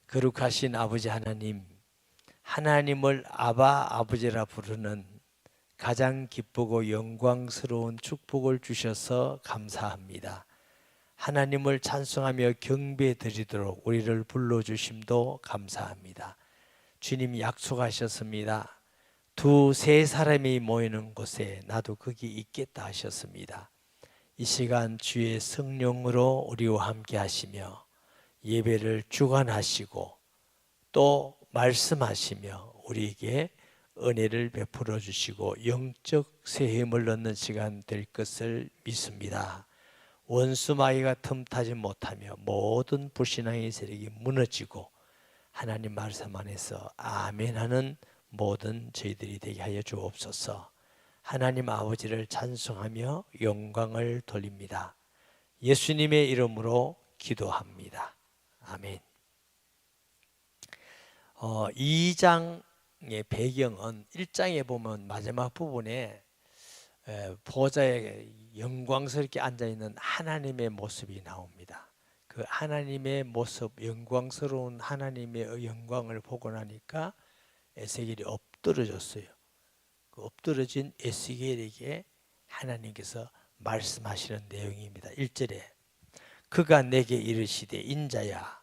거룩하신 아버지 하나님, 하나님을 아바 아버지라 부르는 가장 기쁘고 영광스러운 축복을 주셔서 감사합니다. 하나님을 찬송하며 경배 드리도록 우리를 불러주심도 감사합니다. 주님 약속하셨습니다. 두세 사람이 모이는 곳에 나도 거기 있겠다 하셨습니다. 이 시간 주의 성령으로 우리와 함께 하시며 예배를 주관하시고 또 말씀하시며 우리에게 은혜를 베풀어 주시고 영적 쇠임을 얻는 시간 될 것을 믿습니다. 원수마귀가 틈타지 못하며 모든 불신앙의 세력이 무너지고 하나님 말씀 안에서 아멘하는 모든 저희들이 되게 하여 주옵소서. 하나님 아버지를 찬송하며 영광을 돌립니다. 예수님의 이름으로 기도합니다. 아멘. 2장의 배경은 1장에 보면 마지막 부분에 보좌에 영광스럽게 앉아있는 하나님의 모습이 나옵니다. 그 하나님의 모습, 영광스러운 하나님의 영광을 보고 나니까 에스겔이 엎드러졌어요. 그 엎드러진 에스겔에게 하나님께서 말씀하시는 내용입니다. 1절에 그가 내게 이르시되 인자야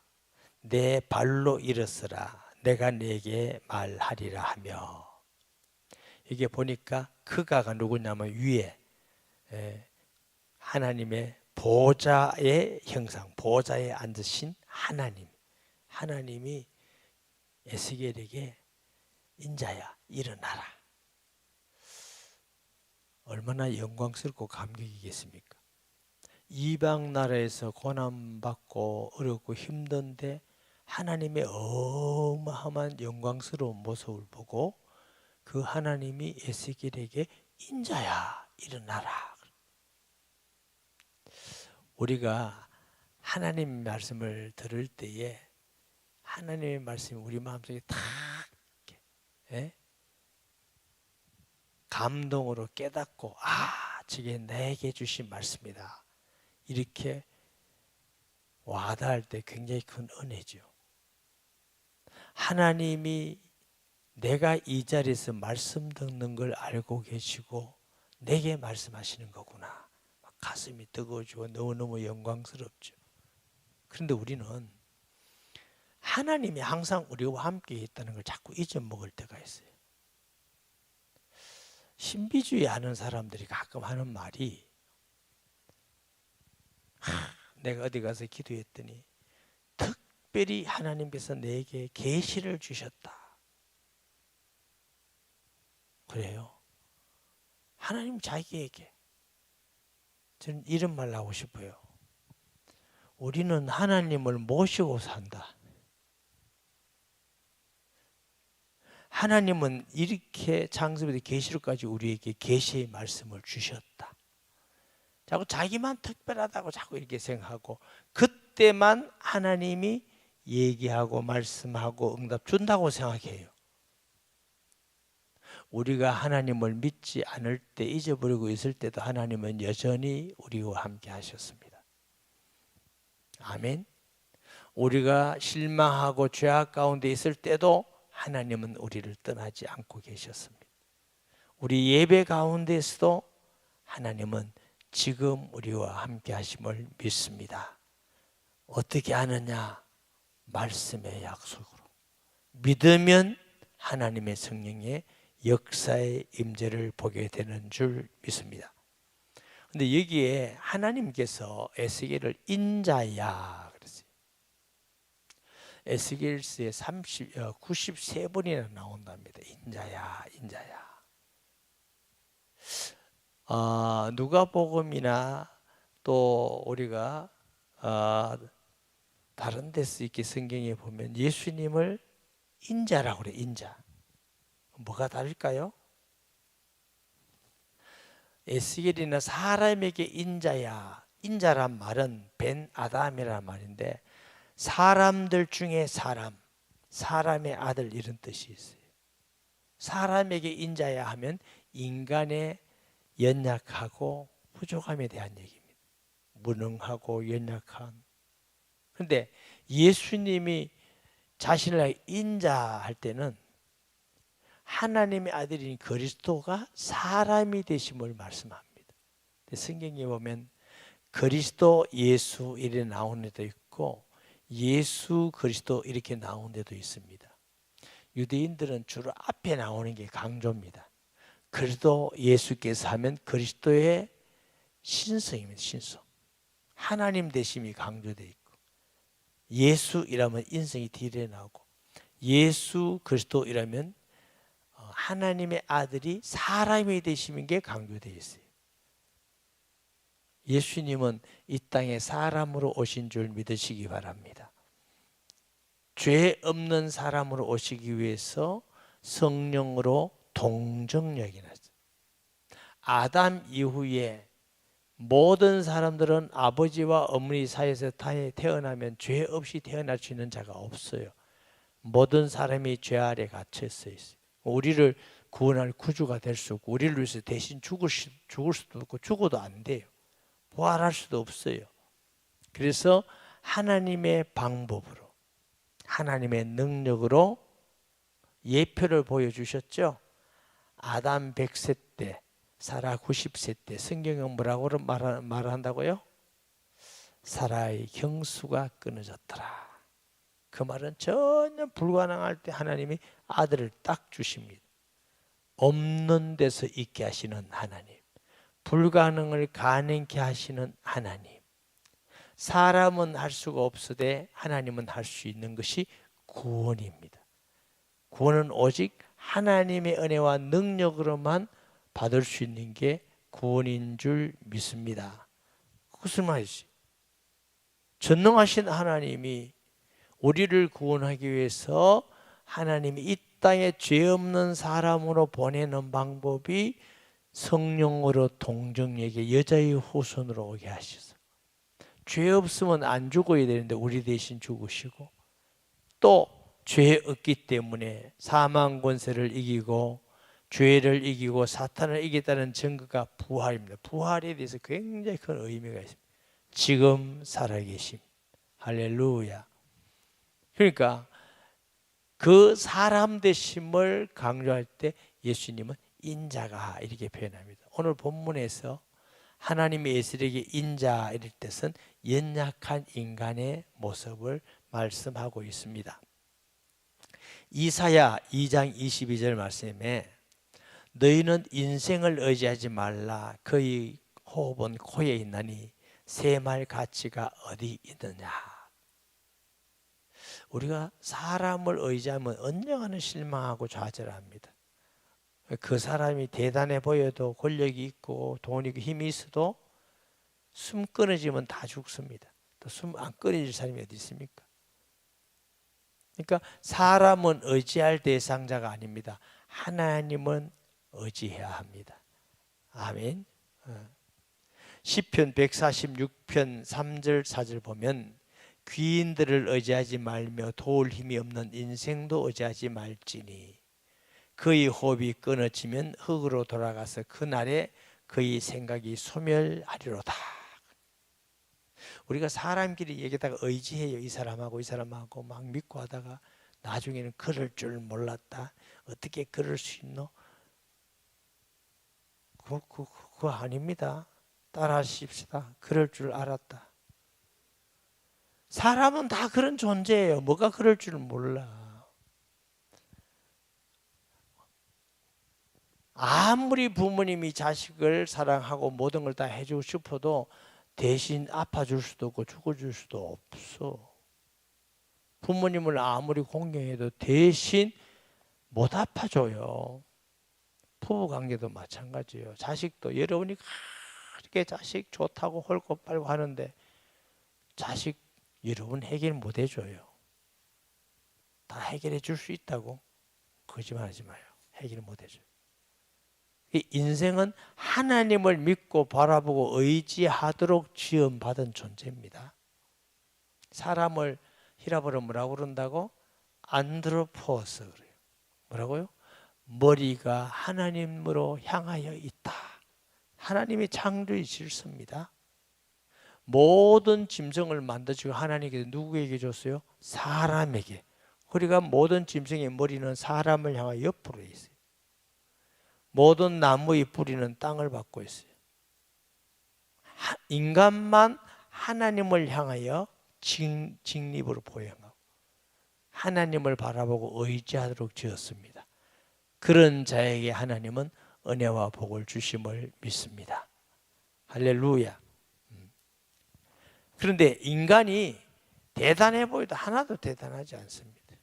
내 발로 일어서라 내가 내게 말하리라 하며, 이게 보니까 그가가 누구냐면 위에 하나님의 보좌의 형상, 보좌에 앉으신 하나님, 하나님이 에스겔에게 인자야 일어나라. 얼마나 영광스럽고 감격이겠습니까? 이방 나라에서 고난받고 어렵고 힘든데 하나님의 어마어마한 영광스러운 모습을 보고 그 하나님이 에스겔에게 인자야 일어나라. 우리가 하나님 말씀을 들을 때에 하나님의 말씀이 우리 마음속에 탁 감동으로 깨닫고 저게 내게 주신 말씀이다 이렇게 와닿을 때 굉장히 큰 은혜죠. 하나님이 내가 이 자리에서 말씀 듣는 걸 알고 계시고 내게 말씀하시는 거구나. 가슴이 뜨거워지고 너무너무 영광스럽죠. 그런데 우리는 하나님이 항상 우리와 함께 있다는 걸 자꾸 잊어먹을 때가 있어요. 신비주의 하는 사람들이 가끔 하는 말이 내가 어디 가서 기도했더니 특별히 하나님께서 내게 계시를 주셨다. 그래요. 하나님 자기에게. 저는 이런 말 하고 싶어요. 우리는 하나님을 모시고 산다. 하나님은 이렇게 창세부터 계시록까지 우리에게 계시의 말씀을 주셨다. 자꾸 자기만 특별하다고 자꾸 이렇게 생각하고 그때만 하나님이 얘기하고 말씀하고 응답 준다고 생각해요. 우리가 하나님을 믿지 않을 때 잊어버리고 있을 때도 하나님은 여전히 우리와 함께 하셨습니다. 아멘. 우리가 실망하고 죄악 가운데 있을 때도 하나님은 우리를 떠나지 않고 계셨습니다. 우리 예배 가운데서도 하나님은 지금 우리와 함께 하심을 믿습니다. 어떻게 하느냐? 말씀의 약속으로. 믿으면 하나님의 성령의 역사의 임재를 보게 되는 줄 믿습니다. 근데 여기에 하나님께서 에스겔을 인자야 그랬어요. 에스겔서에 93번이나 나온답니다. 인자야, 인자야. 누가복음이나 또 우리가 다른 데서 이렇게 성경에 보면 예수님을 인자라고 그래. 인자. 뭐가 다를까요? 에스겔이나 사람에게 인자야. 인자란 말은 벤 아담이란 말인데 사람들 중에 사람의 아들 이런 뜻이 있어요. 사람에게 인자야 하면 인간의 연약하고 부족함에 대한 얘기입니다. 무능하고 연약한. 그런데 예수님이 자신을 인자할 때는 하나님의 아들인 그리스도가 사람이 되심을 말씀합니다. 성경에 보면 그리스도 예수 이렇게 나오는 데도 있고 예수 그리스도 이렇게 나오는 데도 있습니다. 유대인들은 주로 앞에 나오는 게 강조입니다. 그리스도 예수께서 하면 그리스도의 신성입니다. 신성. 하나님 되심이 강조되어 있고 예수이라면 인성이 뒤에 나오고 예수 그리스도이라면 하나님의 아들이 사람이 되시는 게 강조되어 있어요. 예수님은 이 땅에 사람으로 오신 줄 믿으시기 바랍니다. 죄 없는 사람으로 오시기 위해서 성령으로 동정역이 났어요. 아담 이후에 모든 사람들은 아버지와 어머니 사이에서 태어나면 죄 없이 태어날 수 있는 자가 없어요. 모든 사람이 죄 아래 갇혀 있어요. 우리를 구원할 구주가 될 수 없고 우리를 위해서 대신 죽을 수도 없고 죽어도 안 돼요. 부활할 수도 없어요. 그래서 하나님의 방법으로 하나님의 능력으로 예표를 보여주셨죠. 아담 100세 때 사라 90세 때 성경은 뭐라고 말한다고요? 사라의 경수가 끊어졌더라. 그 말은 전혀 불가능할 때 하나님이 아들을 딱 주십니다. 없는 데서 있게 하시는 하나님, 불가능을 가능케 하시는 하나님. 사람은 할 수가 없으되 하나님은 할 수 있는 것이 구원입니다. 구원은 오직 하나님의 은혜와 능력으로만 받을 수 있는 게 구원인 줄 믿습니다. 무슨 말이지? 전능하신 하나님이 우리를 구원하기 위해서 하나님이 이 땅에 죄 없는 사람으로 보내는 방법이 성령으로 동정에게 여자의 후손으로 오게 하셔서 죄 없으면 안 죽어야 되는데 우리 대신 죽으시고 또 죄 없기 때문에 사망 권세를 이기고 죄를 이기고 사탄을 이겼다는 증거가 부활입니다. 부활에 대해서 굉장히 큰 의미가 있습니다. 지금 살아계심. 할렐루야. 그러니까 그 사람 되심을 강조할 때 예수님은 인자가 이렇게 표현합니다. 오늘 본문에서 하나님의 예수에게 인자 이럴 뜻은 연약한 인간의 모습을 말씀하고 있습니다. 이사야 2장 22절 말씀에 너희는 인생을 의지하지 말라. 그의 호흡은 코에 있나니 새말 가치가 어디 있느냐. 우리가 사람을 의지하면 언젠가는 실망하고 좌절합니다. 그 사람이 대단해 보여도 권력이 있고 돈이 있고 힘이 있어도 숨 끊어지면 다 죽습니다. 또 숨 안 끊어질 사람이 어디 있습니까? 그러니까 사람은 의지할 대상자가 아닙니다. 하나님은 의지해야 합니다. 아멘. 시편 146편 3절 4절 보면 귀인들을 의지하지 말며 도울 힘이 없는 인생도 의지하지 말지니 그의 호흡이 끊어지면 흙으로 돌아가서 그날에 그의 생각이 소멸하리로다. 우리가 사람끼리 얘기하다가 의지해요. 이 사람하고 막 믿고 하다가 나중에는 그럴 줄 몰랐다. 어떻게 그럴 수 있노? 그거 아닙니다. 따라하십시다. 그럴 줄 알았다. 사람은 다 그런 존재예요. 뭐가 그럴 줄 몰라. 아무리 부모님이 자식을 사랑하고 모든 걸 다 해주고 싶어도 대신 아파줄 수도 없고 죽어줄 수도 없어. 부모님을 아무리 공경해도 대신 못 아파줘요. 부부관계도 마찬가지예요. 자식도 여러분이 그렇게 자식 좋다고 홀고 빨고 하는데 자식 여러분 해결 못 해줘요. 다 해결해 줄 수 있다고 거짓말하지 마요. 해결 못 해줘요. 인생은 하나님을 믿고 바라보고 의지하도록 지음받은 존재입니다. 사람을 히라보로 뭐라고 그런다고? 안드로포스 그래요. 뭐라고요? 머리가 하나님으로 향하여 있다. 하나님이 창조의 질서입니다. 모든 짐승을 만드시고 하나님께서 누구에게 줬어요? 사람에게. 우리가 모든 짐승의 머리는 사람을 향하여 옆으로 있어요. 모든 나무의 뿌리는 땅을 받고 있어요. 인간만 하나님을 향하여 직립으로 포용하고 하나님을 바라보고 의지하도록 지었습니다. 그런 자에게 하나님은 은혜와 복을 주심을 믿습니다. 할렐루야. 그런데 인간이 대단해 보여도 하나도 대단하지 않습니다.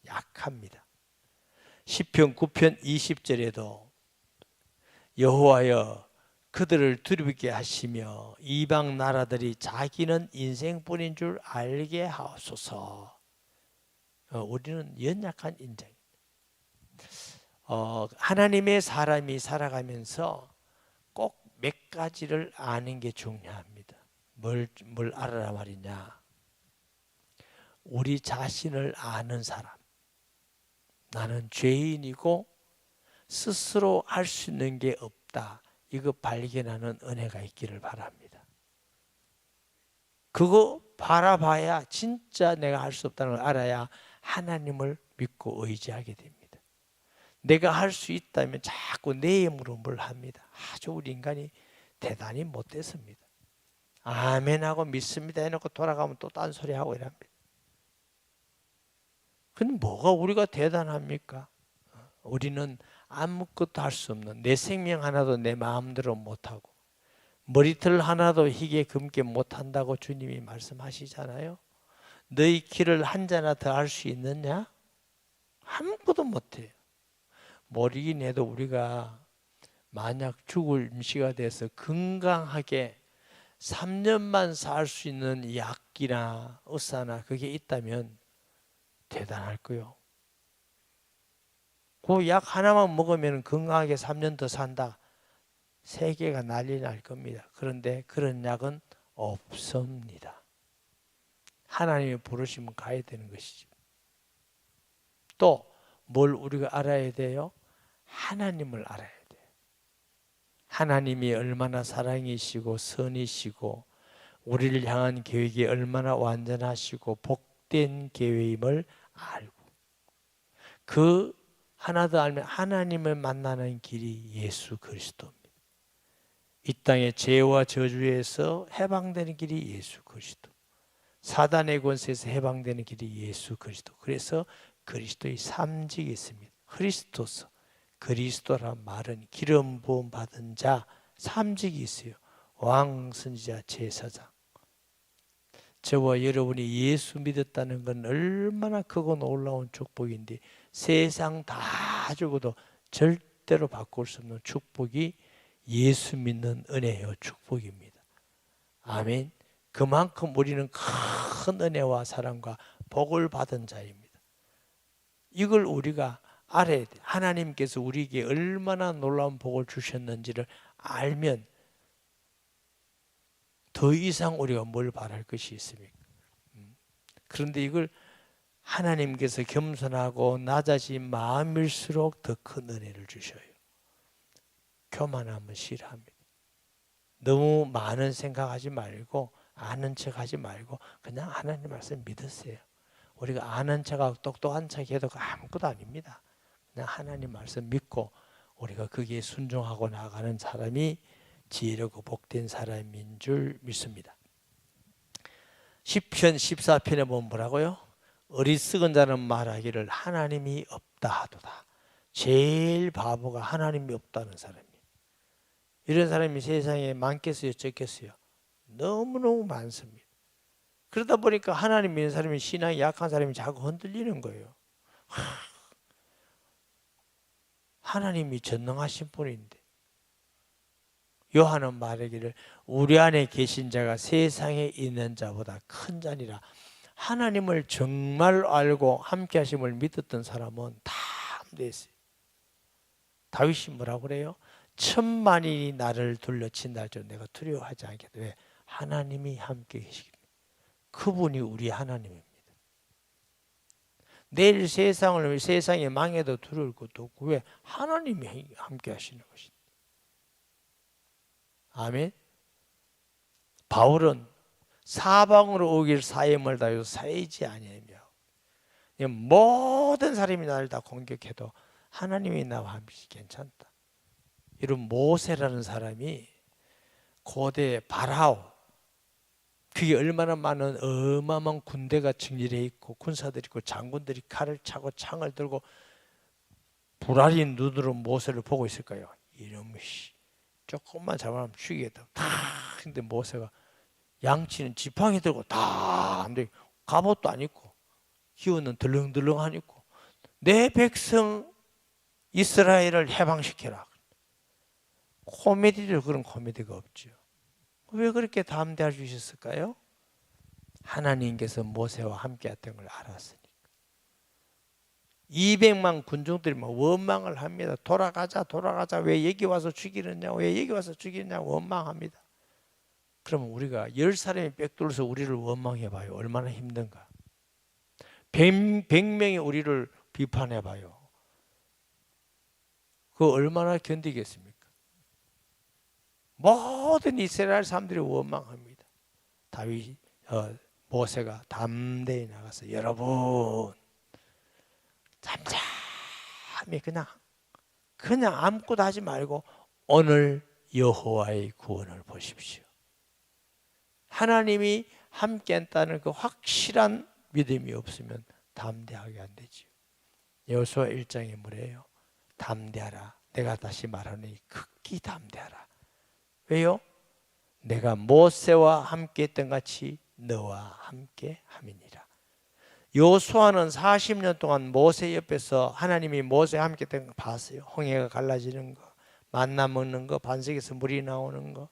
약합니다. 시편 9편 20절에도 여호와여 그들을 두렵게 하시며 이방 나라들이 자기는 인생뿐인 줄 알게 하옵소서. 우리는 연약한 인생. 하나님의 사람이 살아가면서 꼭 몇 가지를 아는 게 중요합니다. 뭘 알아라 말이냐. 우리 자신을 아는 사람. 나는 죄인이고 스스로 할 수 있는 게 없다. 이거 발견하는 은혜가 있기를 바랍니다. 그거 바라봐야 진짜 내가 할 수 없다는 걸 알아야 하나님을 믿고 의지하게 됩니다. 내가 할 수 있다면 자꾸 내 힘으로 뭘 합니다. 아주 우리 인간이 대단히 못됐습니다. 아멘하고 믿습니다 해놓고 돌아가면 또 딴소리하고 이랍니다. 근데 뭐가 우리가 대단합니까? 우리는 아무것도 할 수 없는 내 생명 하나도 내 마음대로 못하고 머리털 하나도 희게 금게 못한다고 주님이 말씀하시잖아요. 너희 키를 한 자나 더 할 수 있느냐? 아무것도 못해요. 모르긴 해도 우리가 만약 죽을 시가 돼서 건강하게 3년만 살 수 있는 약이나 의사나 그게 있다면 대단할 거요. 그 약 하나만 먹으면 건강하게 3년 더 산다. 세계가 난리 날 겁니다. 그런데 그런 약은 없습니다. 하나님이 부르시면 가야 되는 것이죠. 또 뭘 우리가 알아야 돼요? 하나님을 알아야 돼요. 하나님이 얼마나 사랑이시고 선이시고 우리를 향한 계획이 얼마나 완전하시고 복된 계획임을 알고 그 하나 더 알면 하나님을 만나는 길이 예수 그리스도입니다. 이 땅의 죄와 저주에서 해방되는 길이 예수 그리스도. 사단의 권세에서 해방되는 길이 예수 그리스도. 그래서 그리스도의 삼직이 있습니다. 크리스토스, 그리스도란 말은 기름 부음 받은 자, 삼직이 있어요. 왕, 선지자, 제사장. 저와 여러분이 예수 믿었다는 건 얼마나 크고 놀라운 축복인데 세상 다 주고도 절대로 바꿀 수 없는 축복이 예수 믿는 은혜요 축복입니다. 아멘. 그만큼 우리는 큰 은혜와 사랑과 복을 받은 자입니다. 이걸 우리가 알아야 돼. 하나님께서 우리에게 얼마나 놀라운 복을 주셨는지를 알면 더 이상 우리가 뭘 바랄 것이 있습니까? 그런데 이걸 하나님께서 겸손하고 낮아진 마음일수록 더 큰 은혜를 주셔요. 교만하면 싫어합니다. 너무 많은 생각하지 말고 아는 척하지 말고 그냥 하나님 말씀 믿으세요. 우리가 아는 척하고 똑똑한 척해도 아무것도 아닙니다. 그냥 하나님 말씀 믿고 우리가 거기에 순종하고 나가는 사람이 지혜롭고 복된 사람인 줄 믿습니다. 시편 14편에 보면 뭐라고요? 어리석은 자는 말하기를 하나님이 없다 하도다. 제일 바보가 하나님이 없다는 사람이에요. 이런 사람이 세상에 많겠어요? 적겠어요? 너무너무 많습니다. 그러다 보니까 하나님 믿는 사람이 신앙이 약한 사람이 자꾸 흔들리는 거예요. 하나님이 전능하신 분인데 요한은 말하기를 우리 안에 계신 자가 세상에 있는 자보다 큰 자니라. 하나님을 정말 알고 함께 하심을 믿었던 사람은 다 함께 했어요. 다윗이 뭐라고 그래요? 천만인이 나를 둘러친다 할지라도 내가 두려워하지 않겠다. 왜? 하나님이 함께 계시기 때문에. 그분이 우리 하나님입니다. 내일 세상에 망해도 두려울 것도 없고 왜? 하나님이 함께 하시는 것이다. 아멘. 바울은 사방으로 오길 사임을 다하여 사이지 아니하며 모든 사람이 나를 다 공격해도 하나님이 나와 함께 괜찮다. 이런 모세라는 사람이 고대 바라오, 그게 얼마나 많은 어마어마한 군대가 정렬해 있고 군사들이 있고 장군들이 칼을 차고 창을 들고 불알인 눈으로 모세를 보고 있을까요? 이놈의 조금만 잘못하면 죽이겠다. 다 근데 모세가 양치는 지팡이 들고 다 근데 갑옷도 안 입고 기운은 덜렁덜렁 안 입고 내 백성 이스라엘을 해방시켜라. 코미디도 그런 코미디가 없죠. 왜 그렇게 담대할 수 있었을까요? 하나님께서 모세와 함께 했던 걸 알았으니까. 200만 군중들이 막 원망을 합니다. 돌아가자 돌아가자, 왜 여기 와서 죽이느냐, 왜 여기 와서 죽이느냐 원망합니다. 그러면 우리가 10사람이 빽돌려서 우리를 원망해봐요. 얼마나 힘든가. 100명이 우리를 비판해봐요. 그거 얼마나 견디겠습니까? 모든 이스라엘 사람들이 원망합니다. 다윗, 모세가 담대히 나가서 여러분 잠잠히 그냥 아무것도 하지 말고 오늘 여호와의 구원을 보십시오. 하나님이 함께 한다는 그 확실한 믿음이 없으면 담대하게 안 되지요. 여호수아 1장에 뭐래요? 담대하라. 내가 다시 말하니 극히 담대하라. 왜요? 내가 모세와 함께 했던 같이 너와 함께 함이니라. 여호수아는 40년 동안 모세 옆에서 하나님이 모세와 함께 했던 거 봤어요. 홍해가 갈라지는 거, 만나 먹는 거, 반석에서 물이 나오는 거,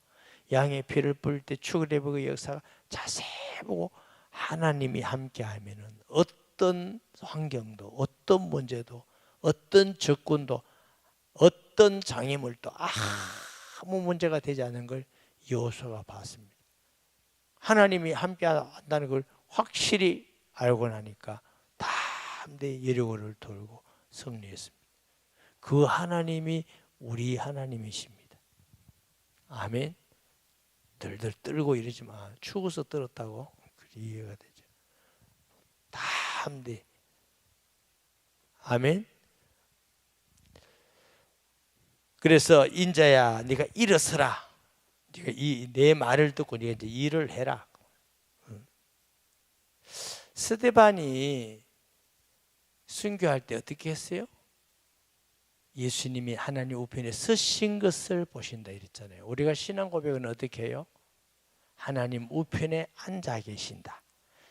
양의 피를 뿌릴 때 출애굽의 역사가 자세히 보고 하나님이 함께 하면은 어떤 환경도, 어떤 문제도, 어떤 적군도, 어떤 장애물도 아무 문제가 되지 않은 걸 여호수아가 봤습니다. 하나님이 함께 한다는 걸 확실히 알고 나니까 담대히 여리고를 돌고 승리했습니다. 그 하나님이 우리 하나님이십니다. 아멘. 들들 떨고 이러지 마. 죽어서 떨었다고 이해가 되죠. 담대히. 아멘. 그래서 인자야, 네가 일어서라. 네가 내 말을 듣고 네가 이제 일을 해라. 스데반이 순교할 때 어떻게 했어요? 예수님이 하나님 우편에 서신 것을 보신다 이랬잖아요. 우리가 신앙 고백은 어떻게 해요? 하나님 우편에 앉아 계신다.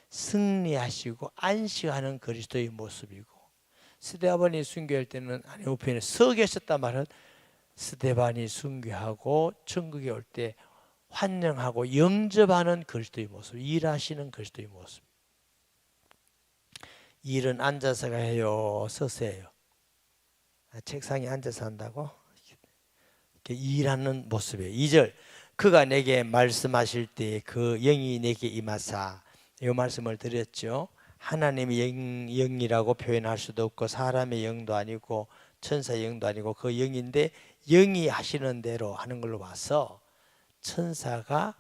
승리하시고 안식하는 그리스도의 모습이고, 스데반이 순교할 때는 하나님 우편에 서 계셨단 말은 스데반이 순교하고 천국에 올 때 환영하고 영접하는 그리스도의 모습, 일하시는 그리스도의 모습. 일은 앉아서가 해요, 서서 해요? 책상에 앉아서 한다고? 이렇게 일하는 모습이에요. 2절, 그가 내게 말씀하실 때 그 영이 내게 임하사, 이 말씀을 드렸죠. 하나님의 영이라고 표현할 수도 없고 사람의 영도 아니고 천사의 영도 아니고 그 영인데, 영이 하시는 대로 하는 걸로 봐서 천사가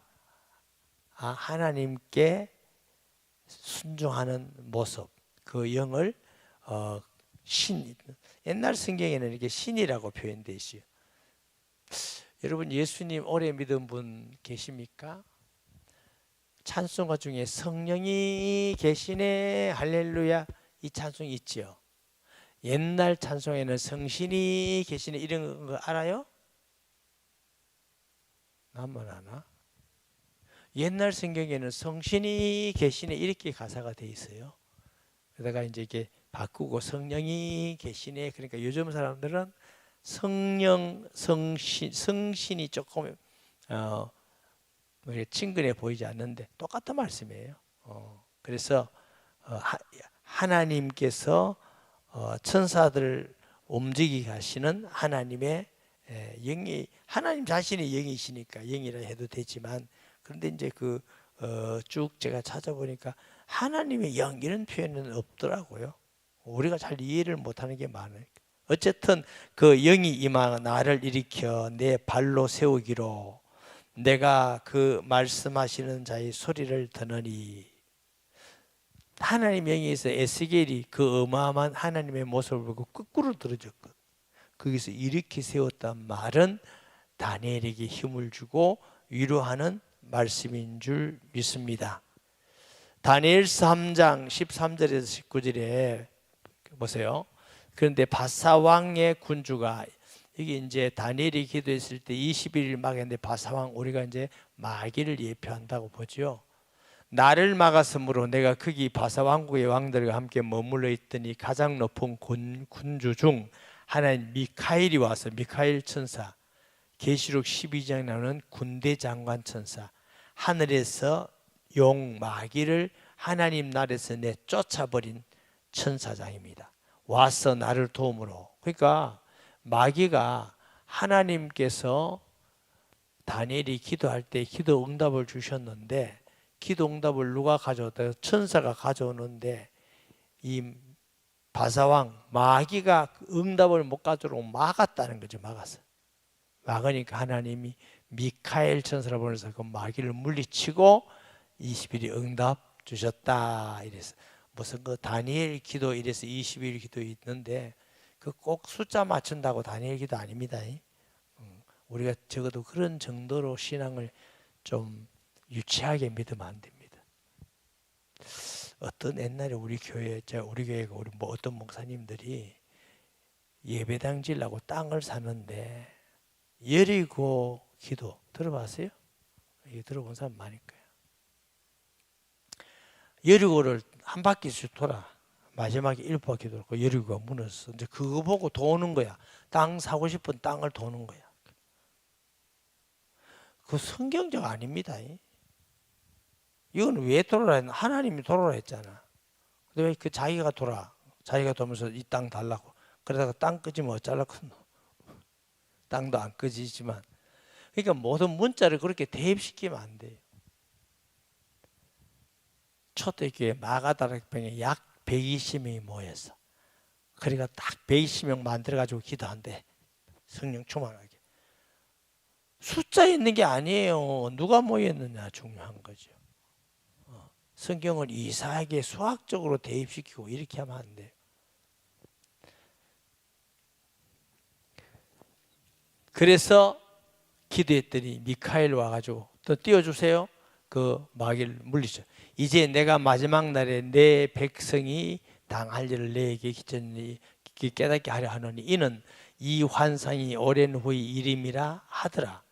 하나님께 순종하는 모습, 그 영을 신, 옛날 성경에는 이렇게 신이라고 표현되어 있어요. 여러분 예수님 오래 믿은 분 계십니까? 찬송가 중에 성령이 계시네 할렐루야 이 찬송이 있죠. 옛날 찬송에는 성신이 계시네 이런 거 알아요? 나만 아나? 옛날 성경에는 성신이 계시네 이렇게 가사가 돼 있어요. 그러다가 이제 이게 바꾸고 성령이 계시네. 그러니까 요즘 사람들은 성령, 성신이 조금 친근해 보이지 않는데 똑같은 말씀이에요. 그래서 하나님께서 천사들 움직이게 하시는 하나님의 영이, 하나님 자신이 영이시니까 영이라 해도 되지만, 그런데 이제 쭉 제가 찾아보니까 하나님의 영 이런 표현은 없더라고요. 우리가 잘 이해를 못하는 게 많아요. 어쨌든 그 영이 임하 나를 일으켜 내 발로 세우기로 내가 그 말씀하시는 자의 소리를 듣느니, 하나님 영에서 에스겔이 그 어마어마한 하나님의 모습을 보고 거꾸로 들어졌거든. 거기서 일으켜 세웠단 말은 다니엘에게 힘을 주고 위로하는 말씀인 줄 믿습니다. 다니엘 3장 13절에서 19절에 보세요. 그런데 바사왕의 군주가, 이게 이제 다니엘이 기도했을 때 21일 막했는데 바사왕, 우리가 이제 마귀를 예표한다고 보죠. 나를 막았으므로 내가 거기 바사왕국의 왕들과 함께 머물러 있더니 가장 높은 군주 중 하나님 미카엘이 와서, 미카엘 천사, 계시록 12장에 나오는 군대 장관 천사, 하늘에서 용 마귀를 하나님 나라에서 내쫓아버린 천사장입니다. 와서 나를 도움으로. 그러니까 마귀가 하나님께서 다니엘이 기도할 때 기도 응답을 주셨는데, 기도 응답을 누가 가져왔다? 천사가 가져오는데 이 바사왕 마귀가 응답을 못 가져오고 막았다는 거죠. 막으니까 하나님이 미카엘 천사를 보내서 그 마귀를 물리치고 20일이 응답 주셨다. 이래서 무슨 그 다니엘 기도 이래서 20일 기도 있는데 그 꼭 숫자 맞춘다고 다니엘 기도 아닙니다. 우리가 적어도 그런 정도로 신앙을 좀 유치하게 믿으면 안 됩니다. 어떤 옛날에 우리 교회가 우리 뭐 어떤 목사님들이 예배당 지려고 땅을 사는데 여리고 기도 들어봤어요? 이게 들어본 사람 많을 거예요. 여리고를 한 바퀴씩 돌아. 마지막에 1바퀴 돌고 여리고가 무너졌어. 이제 그거 보고 도는 거야. 땅 사고 싶은 땅을 도는 거야. 그 성경적 아닙니다. 이건 왜 돌아라 했나? 하나님이 돌아라 했잖아. 근데 왜 그 자기가 돌면서 이 땅 달라고. 그러다가 땅 끄지면 어쩌려고. 땅도 안 끄지지만. 그러니까 모든 문자를 그렇게 대입시키면 안 돼요. 초대교회 마가다락방에 약 120명이 모였어. 그러니까 딱 120명 만들어가지고 기도한대. 성령 충만하게. 숫자에 있는 게 아니에요. 누가 모였느냐 중요한 거죠. 성경을 이상하게 수학적으로 대입시키고 이렇게 하면 안 돼요. 그래서 기도했더니 미카엘 와가지고 또 띄워주세요. 그 마귀를 물리쳐. 이제 내가 마지막 날에 내 백성이 당할 일을 내게 기전히 깨닫게 하려 하노니 이는 이 환상이 오랜 후의 일임이라 하더라.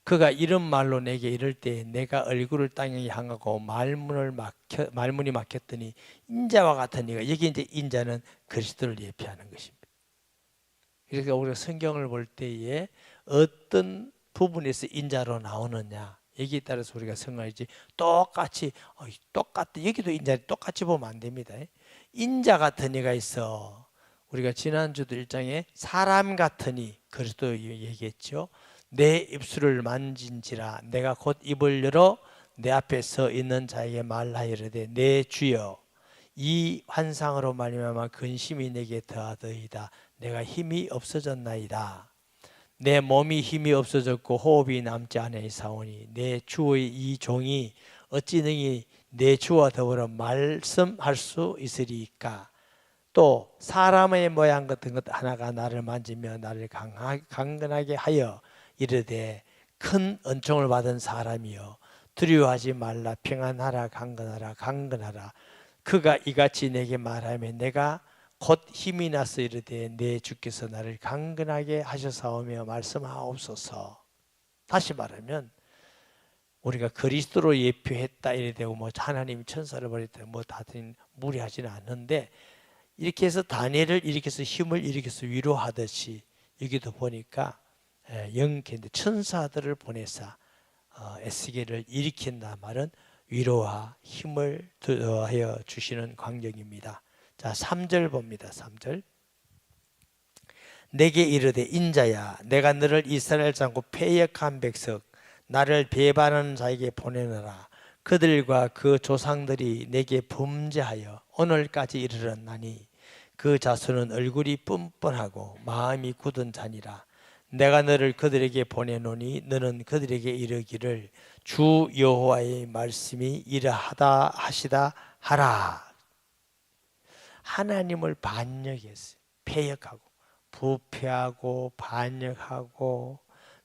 그가 이런 말로 내게 이를 때 내가 얼굴을 땅에 향하고 말문이 막혔더니 인자와 같은 이가, 여기 이제 인자는 그리스도를 예표하는 것입니다. 그래서 우리가 성경을 볼 때에 어떤 부분에서 인자로 나오느냐, 여기에 따라서 우리가 성화이지 똑같이 여기도 인자를 똑같이 보면 안 됩니다. 인자 같은 이가 있어. 우리가 지난주도 1장에 사람 같은 이, 그리스도 얘기했죠. 내 입술을 만진지라 내가 곧 입을 열어 내 앞에 서 있는 자에게 말하이르되 내 주여 이 환상으로 말미암아 근심이 내게 더하더이다. 내가 힘이 없어졌나이다. 내 몸이 힘이 없어졌고 호흡이 남지 아니하사오니 내 주의 이 종이 어찌 능히 내 주와 더불어 말씀할 수 있으리까. 또 사람의 모양 같은 것 하나가 나를 만지며 나를 강건하게 하여 이르되 큰 은총을 받은 사람이여 두려워하지 말라. 평안하라. 강건하라. 그가 이같이 내게 말하며 내가 곧 힘이 나서 이르되 내 주께서 나를 강건하게 하셔사오며 말씀하옵소서. 다시 말하면 우리가 그리스도로 예표했다 이래 되고 뭐 하나님이 천사를 버렸다 뭐 다들 무리하지는 않는데, 이렇게 해서 다니엘을 일으켜서 힘을 일으켜서 위로하듯이 여기도 보니까 영케인데 천사들을 보내사 에스겔을 일으킨다 말은 위로와 힘을 더하여 주시는 광경입니다. 자, 3절 봅니다. 3절. 내게 이르되 인자야 내가 너를 이스라엘 장고 패역한 백성 나를 배반하는 자에게 보내노라. 그들과 그 조상들이 내게 범죄하여 오늘까지 이르렀나니 그 자손은 얼굴이 뻔뻔하고 마음이 굳은 자니라. 내가 너를 그들에게 보내노니 너는 그들에게 이르기를 주 여호와의 말씀이 이러하다 하시다 하라. 하나님을 반역했어요. 패역하고 부패하고 반역하고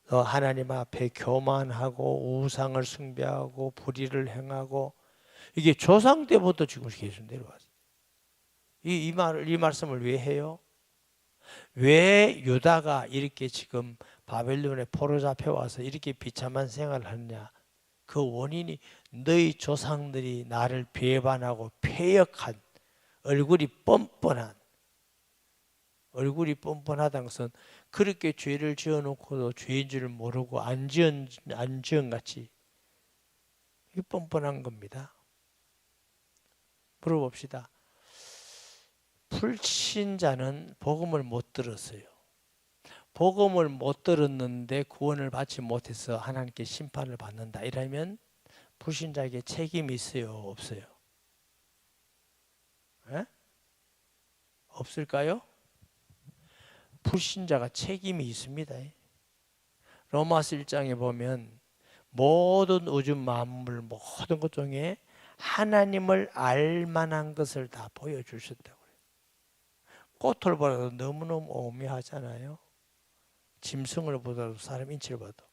또 하나님 앞에 교만하고 우상을 숭배하고 불의를 행하고 이게 조상 때부터 지금 계속 내려왔어요. 이 말씀을 왜 해요? 왜 유다가 이렇게 지금 바벨론에 포로 잡혀와서 이렇게 비참한 생활을 하느냐? 그 원인이 너희 조상들이 나를 배반하고 패역한 얼굴이 뻔뻔하다는 것은 그렇게 죄를 지어놓고도 죄인 줄 모르고 안 지은 같이 이 뻔뻔한 겁니다. 물어봅시다. 불신자는 복음을 못 들었어요. 복음을 못 들었는데 구원을 받지 못해서 하나님께 심판을 받는다. 이러면 불신자에게 책임이 있어요? 없어요? 에? 없을까요? 불신자가 책임이 있습니다. 로마서 1장에 보면 모든 우주 만물 모든 것 중에 하나님을 알만한 것을 다 보여주셨다고 그래요. 꽃을 보라도 너무너무 오묘하잖아요. 짐승을 보다도 사람 인체를 봐도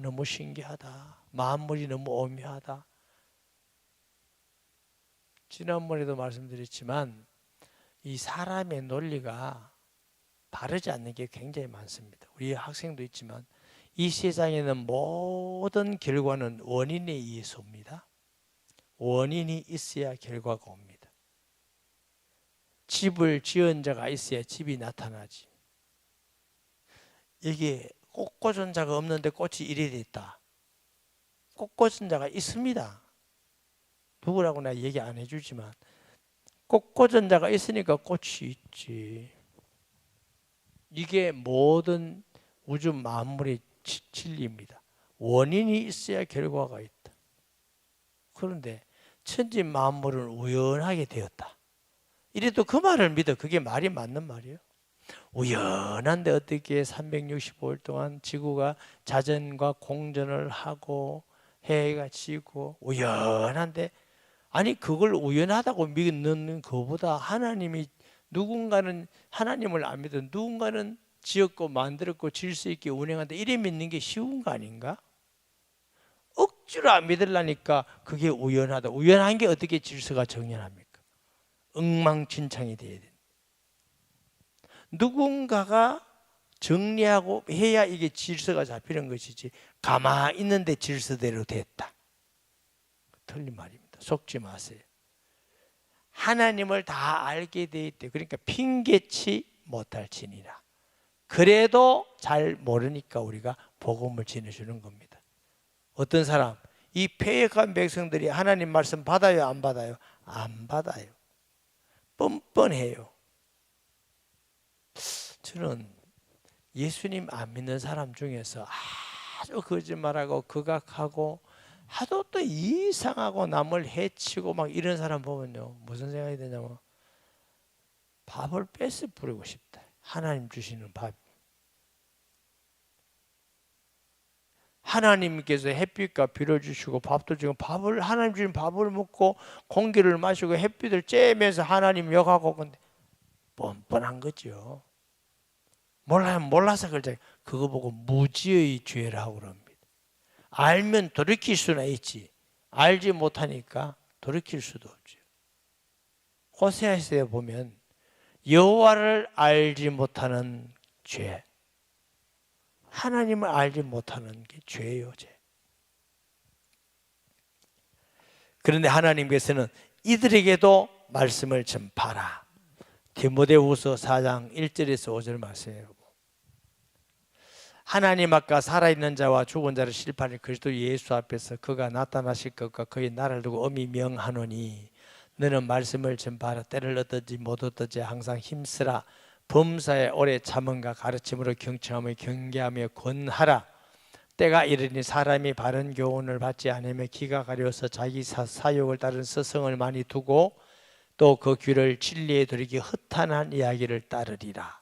너무 신기하다. 만물이 너무 오묘하다. 지난번에도 말씀드렸지만 이 사람의 논리가 바르지 않는 게 굉장히 많습니다. 우리 학생도 있지만 이 세상에는 모든 결과는 원인에 의해서 옵니다. 원인이 있어야 결과가 옵니다. 집을 지은 자가 있어야 집이 나타나지. 이게 꽃 꽂은 자가 없는데 꽃이 이래 됐다. 꽃 꽂은 자가 있습니다. 누구라고 나 얘기 안 해주지만 꽃 꽂은 자가 있으니까 꽃이 있지. 이게 모든 우주 만물의 진리입니다. 원인이 있어야 결과가 있다. 그런데 천지 만물은 우연하게 되었다. 이래도 그 말을 믿어. 그게 말이 맞는 말이에요. 우연한데 어떻게 365일 동안 지구가 자전과 공전을 하고 해가 지고 우연한데 아니 그걸 우연하다고 믿는 것보다 하나님이 누군가는 하나님을 안 믿은 누군가는 지었고 만들었고 질서 있게 운행한다 이래 믿는 게 쉬운 거 아닌가? 억지로 안 믿으려니까 그게 우연하다. 우연한 게 어떻게 질서가 정연합니까? 엉망진창이 돼야 돼. 누군가가 정리하고 해야 이게 질서가 잡히는 것이지 가만히 있는데 질서대로 됐다. 틀린 말입니다. 속지 마세요. 하나님을 다 알게 돼 있대. 그러니까 핑계치 못할 지니라. 그래도 잘 모르니까 우리가 복음을 전해주는 겁니다. 어떤 사람, 이 패역한 백성들이 하나님 말씀 받아요? 안 받아요? 안 받아요. 뻔뻔해요. 저는 예수님 안 믿는 사람 중에서 아주 거짓말하고 극악하고 하도 또 이상하고 남을 해치고 막 이런 사람 보면요 무슨 생각이 드냐면 밥을 뺏어 부리고 싶다. 하나님 주시는 밥. 하나님께서 햇빛과 비를 주시고 밥도 주고 밥을 하나님 주신 밥을 먹고 공기를 마시고 햇빛을 쬐면서 하나님 욕하고 근데 뻔뻔한 거죠. 몰라서 그러잖아요. 그거 보고 무지의 죄라고 그럽니다. 알면 돌이킬 수는 있지. 알지 못하니까 돌이킬 수도 없죠. 호세아서에 보면 여호와를 알지 못하는 죄. 하나님을 알지 못하는 게 죄예요, 죄. 그런데 하나님께서는 이들에게도 말씀을 전파하라. 디모데후서 4장 1절에서 5절 말씀이에요. 하나님 앞과 살아있는 자와 죽은 자를 실판할 그리스도 예수 앞에서 그가 나타나실 것과 그의 나라를 두고 엄히 명하노니 너는 말씀을 전파하라. 때를 얻든지 못 얻든지 항상 힘쓰라. 범사에 오래 참음과 가르침으로 경청하며 경계하며 권하라. 때가 이르니 사람이 바른 교훈을 받지 않으며 귀가 가려서 자기 사욕을 따른 서성을 많이 두고 또 그 귀를 진리에 들이기 허탄한 이야기를 따르리라.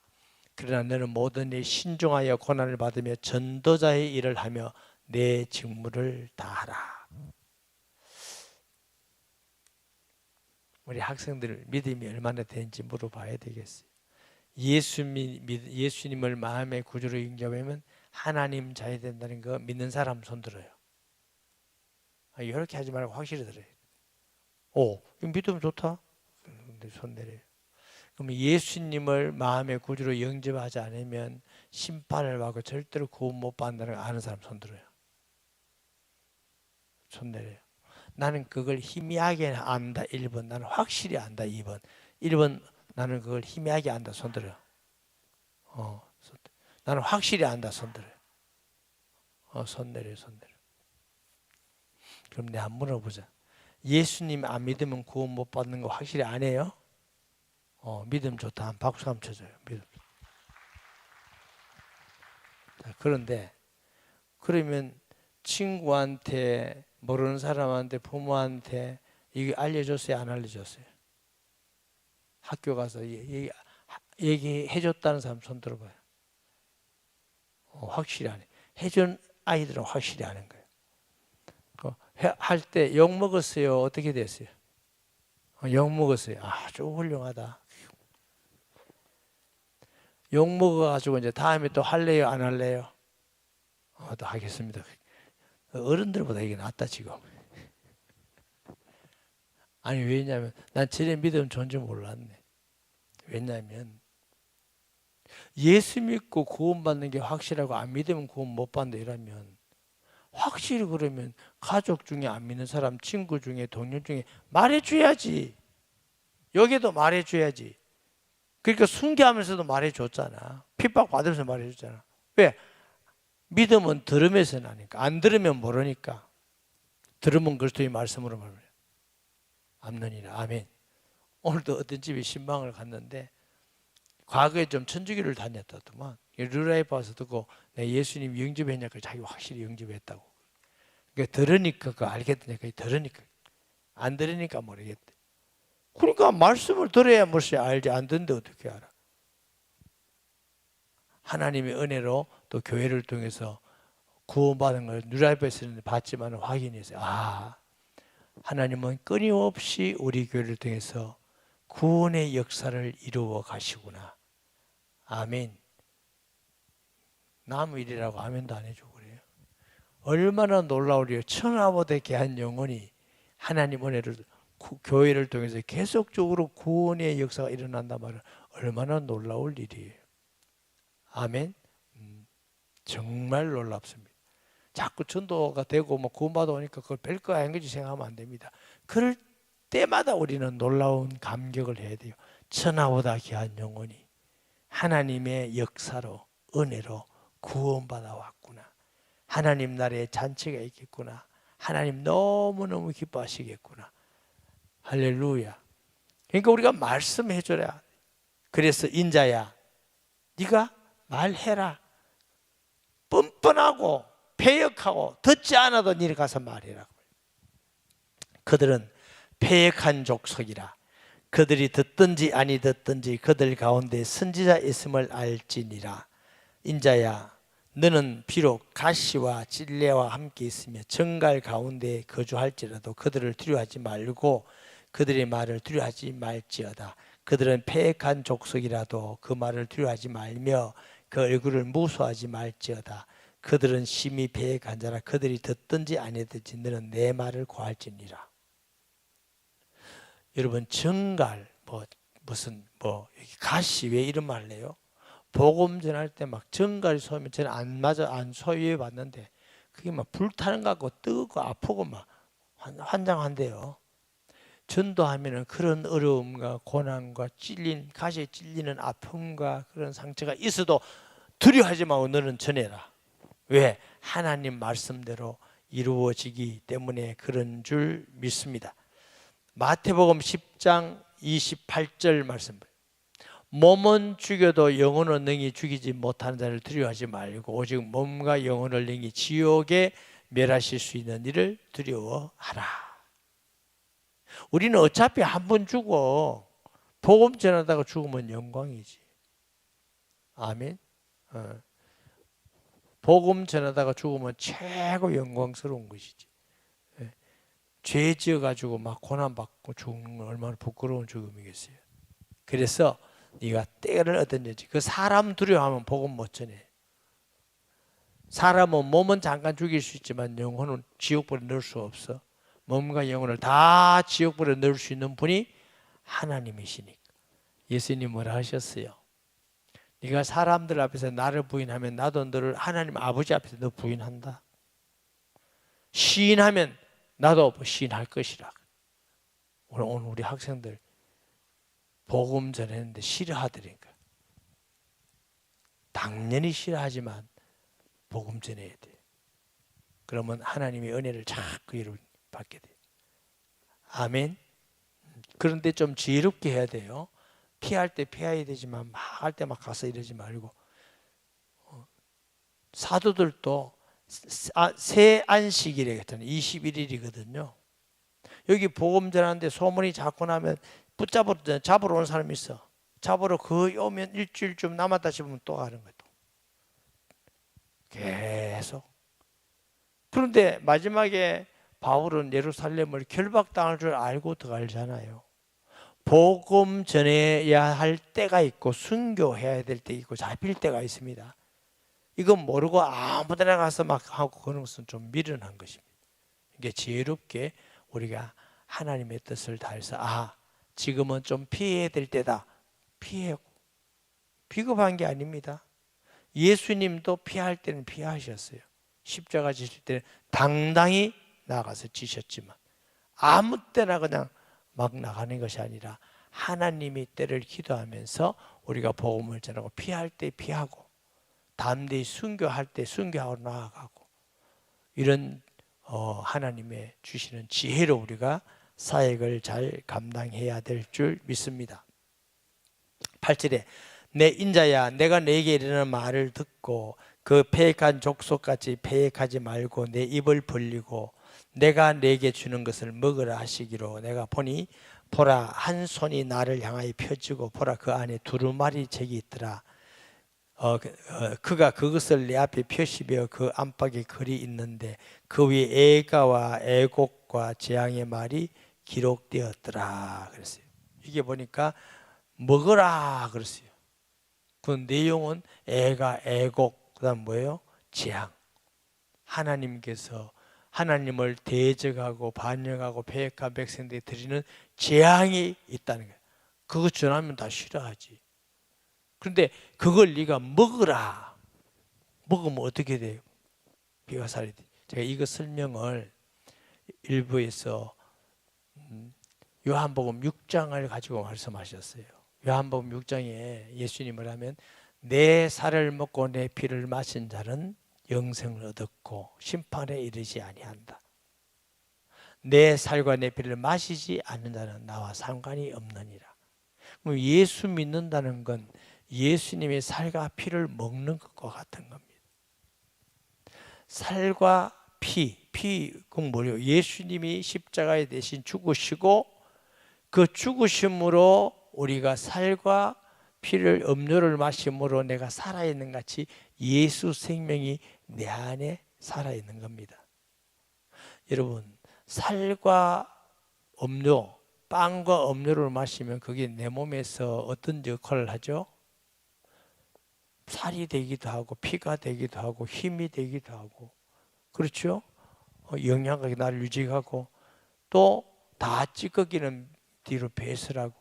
그러나 너는 모든 일 신중하여 고난을 받으며 전도자의 일을 하며 내 직무를 다하라. 우리 학생들 믿음이 얼마나 되는지 물어봐야 되겠어요. 예수님을 마음의 구주로 인정하면 하나님 자녀 된다는 거 믿는 사람 손들어요. 이렇게 하지 말고 확실히 들어요. 믿으면 좋다. 근데 손 내려요. 그럼 예수님을 마음의 구주로 영접하지 않으면 심판을 받고 절대로 구원 못 받는다는 걸 아는 사람 손들어요. 손 내려요. 나는 그걸 희미하게 안다. 1번. 나는 확실히 안다. 2번. 1번. 나는 그걸 희미하게 안다. 손들어요. 나는 확실히 안다. 손들어요. 손 내려요. 손 내려. 그럼 내가 한번 물어보자. 예수님 안 믿으면 구원 못 받는 거 확실히 안 해요? 믿음 좋다. 한 박수 한번 쳐줘요. 믿음. 자, 그런데 그러면 친구한테 모르는 사람한테 부모한테 이게 알려줬어요? 안 알려줬어요? 학교 가서 얘기해 줬다는 사람 손 들어봐요. 확실히 안 해. 해준 아이들은 확실히 아는 거예요. 할 때 욕 먹었어요? 어떻게 됐어요? 욕 먹었어요. 아주 훌륭하다. 욕 먹어가지고 이제 다음에 또 할래요? 안 할래요? 또 하겠습니다. 어른들보다 이게 낫다 지금. 아니 왜냐면 난 쟤네 믿음 좋은 줄 몰랐네. 왜냐면 예수 믿고 구원받는 게 확실하고 안 믿으면 구원 못 받는다 이러면 확실히 그러면 가족 중에 안 믿는 사람, 친구 중에, 동료 중에 말해줘야지. 여기도 말해줘야지. 그러니까 순교하면서도 말해줬잖아. 핍박 받으면서 말해줬잖아. 왜? 믿음은 들으면서 나니까. 안 들으면 모르니까. 들으면 그리스도의 말씀으로 말해요. 암는이라. 아멘. 오늘도 어떤 집에 신방을 갔는데 과거에 좀 천주교를 다녔다더만 르라이프 와서 듣고 내 예수님 영접했냐고 자기가 확실히 영접했다고. 그러니까 들으니까 그거 알겠다니까. 들으니까. 안 들으니까 모르겠대. 그러니까 말씀을 들어야 뭐지 알지. 안 듣는데 어떻게 알아. 하나님의 은혜로 또 교회를 통해서 구원받은 걸 르라이프에서는 봤지만 확인했어요. 하나님은 끊임없이 우리 교회를 통해서 구원의 역사를 이루어 가시구나. 아멘. 남 일이라고 아멘도 안 해주고 그래요. 얼마나 놀라우리요. 천하보다 귀한 영혼이 하나님 은혜를 교회를 통해서 계속적으로 구원의 역사가 일어난단 말은 얼마나 놀라울 일이에요. 아멘. 정말 놀랍습니다. 자꾸 전도가 되고 구원받아 오니까 그걸 별거 아닌 거지 생각하면 안 됩니다. 그럴 때마다 우리는 놀라운 감격을 해야 돼요. 천하보다 귀한 영혼이 하나님의 역사로 은혜로 구원받아 왔구나. 하나님 나라에 잔치가 있겠구나. 하나님 너무너무 기뻐하시겠구나. 할렐루야. 그러니까 우리가 말씀해줘야. 그래서 인자야 네가 말해라. 뻔뻔하고 패역하고 듣지 않아도 니네 가서 말해라. 그들은 패역한 족속이라. 그들이 듣든지 아니 듣든지 그들 가운데 선지자 있음을 알지니라. 인자야 너는 비록 가시와 찔레와 함께 있으며 정갈 가운데 거주할지라도 그들을 두려워하지 말고 그들의 말을 두려워하지 말지어다. 그들은 패역한 족속이라도 그 말을 두려워하지 말며 그 얼굴을 무수하지 말지어다. 그들은 심히 패역한 자라. 그들이 듣든지 아니든지 너는 내 말을 고할지니라. 여러분 정갈 무슨 가시 왜 이런 말을 해요? 복음 전할 때 막 정갈이 쏘면 저는 안 소유해 봤는데 그게 막 불타는 것 같고 뜨겁고 아프고 막 환장한대요. 전도하면은 그런 어려움과 고난과 가시에 찔리는 아픔과 그런 상처가 있어도 두려워하지 말고 너는 전해라. 왜? 하나님 말씀대로 이루어지기 때문에 그런 줄 믿습니다. 마태복음 10장 28절 말씀. 몸은 죽여도 영혼은 능히 죽이지 못하는 자를 두려워하지 말고 오직 몸과 영혼을 능히 지옥에 멸하실 수 있는 이를 두려워하라. 우리는 어차피 한 번 죽어. 복음 전하다가 죽으면 영광이지. 아멘. 복음 전하다가 죽으면 최고 영광스러운 것이지. 죄 지어가지고 막 고난받고 죽는 건 얼마나 부끄러운 죽음이겠어요. 그래서 네가 때를 얻었는지, 그 사람 두려워하면 복음 못 전해. 사람은 몸은 잠깐 죽일 수 있지만 영혼은 지옥불에 넣을 수 없어. 몸과 영혼을 다 지옥불에 넣을 수 있는 분이 하나님이시니까. 예수님 뭐라 하셨어요? 네가 사람들 앞에서 나를 부인하면 나도 너를 하나님 아버지 앞에서 너 부인한다. 시인하면 나도 시인할 것이라. 오늘 우리 학생들 복음 전했는데 싫어하더니까. 당연히 싫어하지만 복음 전해야 돼. 그러면 하나님의 은혜를 자꾸 받게 돼. 아멘. 그런데 좀 지혜롭게 해야 돼요. 피할 때 피해야 되지만 막 할 때 막 가서 이러지 말고. 사도들도 새 안식일에 했잖아요. 21일이거든요. 여기 복음 전하는데 소문이 자꾸 나면 잡으러 오는 사람이 있어. 잡으러 거의 오면 일주일쯤 남았다 싶으면 또 가는 거예요. 계속. 그런데 마지막에 바울은 예루살렘을 결박당할 줄 알고 들어가잖아요. 복음 전해야 할 때가 있고 순교해야 될 때 있고 잡힐 때가 있습니다. 이건 모르고 아무 데나 가서 막 하고 그런 것은 좀 미련한 것입니다. 이게 지혜롭게 우리가 하나님의 뜻을 다해서 지금은 좀 피해야 될 때다. 피하고. 비겁한 게 아닙니다. 예수님도 피할 때는 피하셨어요. 십자가 지실 때는 당당히 나가서 지셨지만 아무 때나 그냥 막 나가는 것이 아니라 하나님의 때를 기도하면서 우리가 복음을 전하고 피할 때 피하고 담대히 순교할 때 순교하고 나아가고 이런 하나님의 주시는 지혜로 우리가 사역을 잘 감당해야 될 줄 믿습니다. 8절에 내 인자야 내가 내게 이르는 말을 듣고 그 패역한 족속같이 패역하지 말고 내 입을 벌리고 내가 내게 주는 것을 먹으라 하시기로 내가 보니 보라 한 손이 나를 향하여 펴지고 보라 그 안에 두루마리 책이 있더라. 그가 그것을 내 앞에 표시되어 그 안팎에 글이 있는데 그 위에 애가와 애곡과 재앙의 말이 기록되었더라 그랬어요. 이게 보니까 먹으라 그랬어요. 그 내용은 애가 애곡 그다음 뭐예요? 재앙. 하나님께서 하나님을 대적하고 반역하고 패역한 백성들이 드리는 재앙이 있다는 거예요. 그거 전하면 다 싫어하지. 그런데 그걸 네가 먹으라. 먹으면 어떻게 돼요? 피가 살이 돼. 제가 이거 설명을 일부에서 요한복음 6장을 가지고 말씀하셨어요. 요한복음 6장에 예수님을 하면 내 살을 먹고 내 피를 마신 자는 영생을 얻었고 심판에 이르지 아니한다. 내 살과 내 피를 마시지 않는 자는 나와 상관이 없느니라. 그럼 예수 믿는다는 건 예수님의 살과 피를 먹는 것과 같은 겁니다. 살과 그건 뭐예요? 예수님이 십자가에 대신 죽으시고 그 죽으심으로 우리가 살과 피를 음료를 마심으로 내가 살아있는 같이 예수 생명이 내 안에 살아있는 겁니다. 여러분 살과 음료, 빵과 음료를 마시면 그게 내 몸에서 어떤 역할을 하죠? 살이 되기도 하고 피가 되기도 하고 힘이 되기도 하고 그렇죠? 영양하게 나를 유지하고 또 다 찌꺼기는 뒤로 배설하고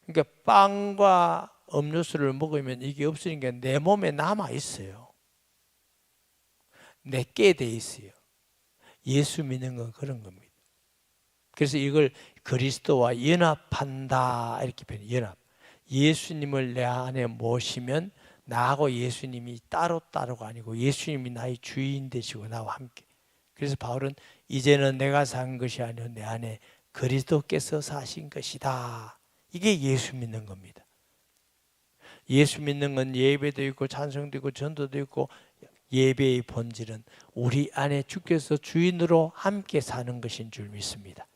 그러니까 빵과 음료수를 먹으면 이게 없으니까 내 몸에 남아 있어요. 내게 돼 있어요. 예수 믿는 건 그런 겁니다. 그래서 이걸 그리스도와 연합한다 이렇게 표현해요. 연합. 예수님을 내 안에 모시면 나하고 예수님이 따로따로가 아니고 예수님이 나의 주인 되시고 나와 함께. 그래서 바울은 이제는 내가 산 것이 아니라 내 안에 그리스도께서 사신 것이다. 이게 예수 믿는 겁니다. 예수 믿는 건 예배도 있고 찬송도 있고 전도도 있고 예배의 본질은 우리 안에 주께서 주인으로 함께 사는 것인 줄 믿습니다.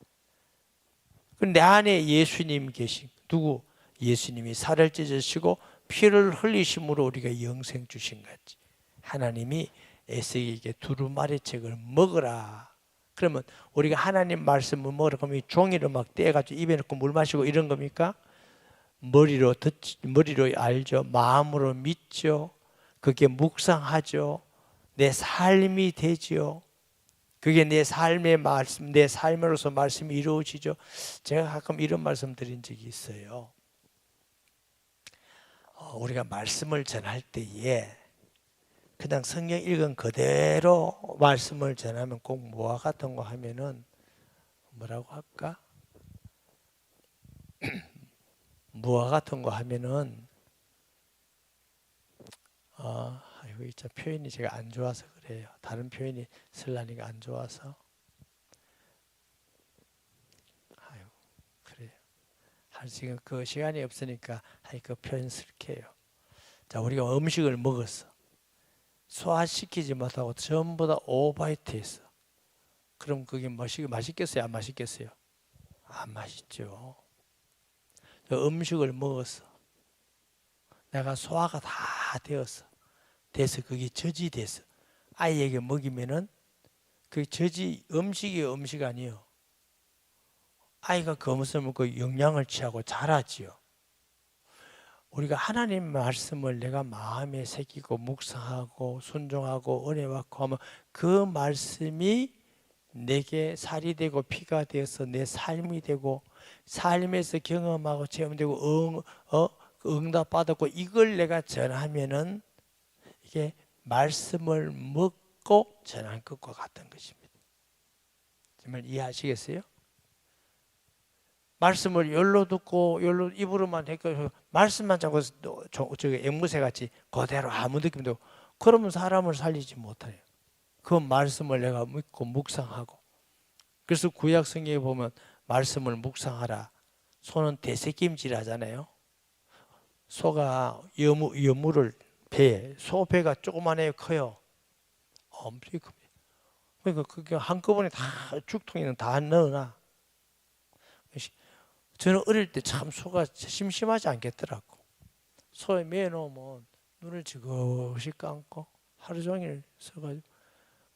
내 안에 예수님 계신 누구? 예수님이 살을 찢으시고 피를 흘리심으로 우리가 영생 주신 거지. 하나님이 에세이에게 두루마리 책을 먹으라 그러면 우리가 하나님 말씀을 먹으러 가면 종이를 막 떼가지고 입에 넣고 물 마시고 이런 겁니까? 머리로 알죠. 마음으로 믿죠. 그게 묵상하죠. 내 삶이 되죠. 그게 내 삶의 말씀, 내 삶으로서 말씀이 이루어지죠. 제가 가끔 이런 말씀 드린 적이 있어요. 우리가 말씀을 전할 때에 그냥 성경 읽은 그대로 말씀을 전하면 꼭 뭐와 같은 거 하면은 뭐라고 할까? 뭐와 같은 거 하면은 이거 진짜 표현이 제가 안 좋아서 그래요. 다른 표현이 쓰려니까 안 좋아서. 그래요. 지금 그 시간이 없으니까 그 표현 쓸게요. 자, 우리가 음식을 먹었어. 소화시키지 못하고 전부 다 오바이트 했어. 그럼 그게 맛있겠어요? 안 맛있겠어요? 안 맛있죠. 음식을 먹었어. 내가 소화가 다 돼서 그게 젖이 됐어. 아이에게 먹이면은 그 젖이 음식 아니에요. 아이가 그 음식을 먹고 영양을 취하고 자라지요. 우리가 하나님 말씀을 내가 마음에 새기고 묵상하고 순종하고 은혜 받고 하면 그 말씀이 내게 살이 되고 피가 되어서 내 삶이 되고 삶에서 경험하고 체험되고 응답받았고 이걸 내가 전하면은 이게 말씀을 먹고 전한 것과 같은 것입니다. 정말 이해하시겠어요? 말씀을 열로 듣고 열로 입으로만 했고 말씀만 자꾸 앵무새 같이 그대로 아무 느낌도 없고 그러면 사람을 살리지 못해요. 그 말씀을 내가 믿고 묵상하고 그래서 구약 성경에 보면 말씀을 묵상하라. 소는 되새김질 하잖아요. 소가 여물을 소배가 조그만해요, 커요? 엄청 큽니다. 그러니까 그게 한꺼번에 다 죽통에는 다 넣어놔. 저는 어릴 때 참 소가 심심하지 않겠더라고. 소에 매놓으면 눈을 지그시 감고 하루 종일 서가지고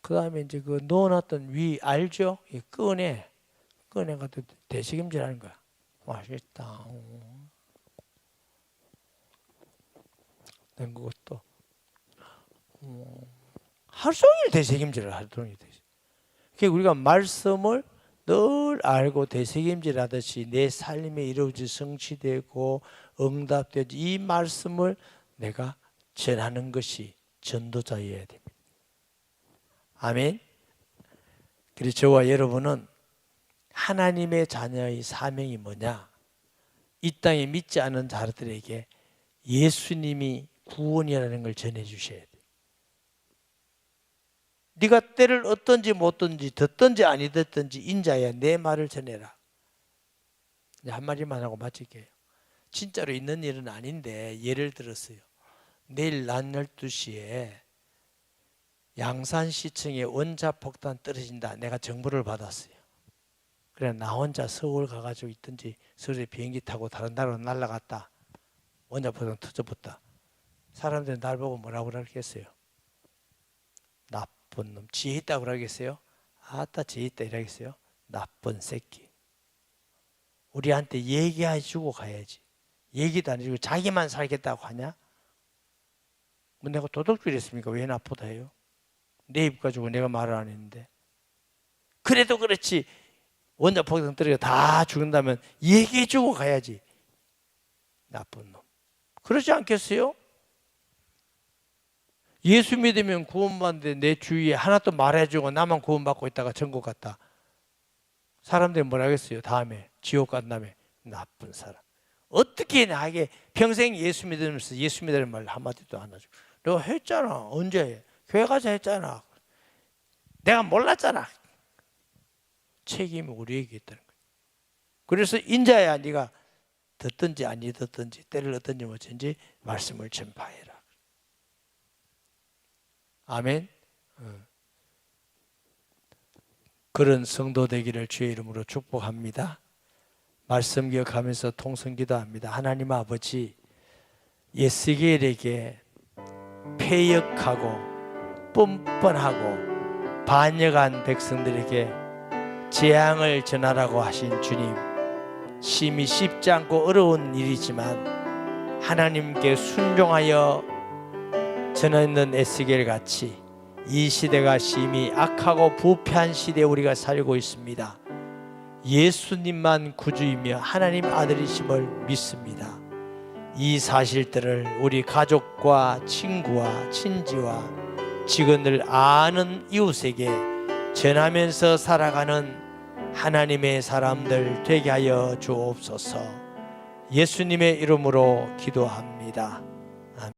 그 다음에 이제 그 넣어놨던 위 알죠? 꺼내가지고 되새김질 하는 거야. 맛있다. 된 것도 하루 종일 되새김질을 하루 종일 그러니까 우리가 말씀을 늘 알고 되새김질하듯이 내 삶에 이루어지 성취되고 응답되지 이 말씀을 내가 전하는 것이 전도자여야 됩니다. 아멘. 그래서 저와 여러분은 하나님의 자녀의 사명이 뭐냐? 이 땅에 믿지 않은 자들에게 예수님이 구원이라는 걸 전해 주셔야 돼요. 네가 때를 얻든지 못 듣든지 듣든지 아니 듣든지 인자야 내 말을 전해라. 한마디만 하고 마칠게요. 진짜로 있는 일은 아닌데 예를 들었어요. 내일 낮 12시에 양산시청에 원자폭탄 떨어진다. 내가 정보를 받았어요. 그래 나 혼자 서울 가가지고 있든지 서울에 비행기 타고 다른 나라로 날아갔다. 원자폭탄 터져붙다. 사람들이 날 보고 뭐라고 그러겠어요? 나쁜 놈. 지혜 있다고 그러겠어요? 아따 지혜 있다 이러겠어요? 나쁜 새끼. 우리한테 얘기해주고 가야지. 얘기도 안 해주고 자기만 살겠다고 하냐? 뭐 내가 도덕질 했습니까? 왜 나쁘다 해요? 내 입 가지고 내가 말을 안 했는데. 그래도 그렇지. 원자폭탄 떨어져 다 죽는다면 얘기해주고 가야지. 나쁜 놈. 그러지 않겠어요? 예수 믿으면 구원받는데 내 주위에 하나도 말해주고 나만 구원받고 있다가 천국 갔다. 사람들이 뭐라 하겠어요? 다음에 지옥 간 다음에 나쁜 사람. 어떻게 나에게 평생 예수 믿으면서 예수 믿으라는 말 한마디도 안 하죠. 너 했잖아. 언제? 교회 가서 했잖아. 내가 몰랐잖아. 책임이 우리에게 있다는 거예요. 그래서 인자야 네가 듣든지 아니 듣든지 때를 얻든지 뭐든지 말씀을 전파해라. 아멘. 그런 성도 되기를 주의 이름으로 축복합니다. 말씀 기억하면서 통성 기도합니다. 하나님 아버지, 예스겔에게 패역하고 뻔뻔하고 반역한 백성들에게 재앙을 전하라고 하신 주님, 심히 쉽지 않고 어려운 일이지만 하나님께 순종하여 전하는 에스겔 같이 이 시대가 심히 악하고 부패한 시대에 우리가 살고 있습니다. 예수님만 구주이며 하나님 아들이심을 믿습니다. 이 사실들을 우리 가족과 친구와 친지와 직원들 아는 이웃에게 전하면서 살아가는 하나님의 사람들 되게 하여 주옵소서. 예수님의 이름으로 기도합니다.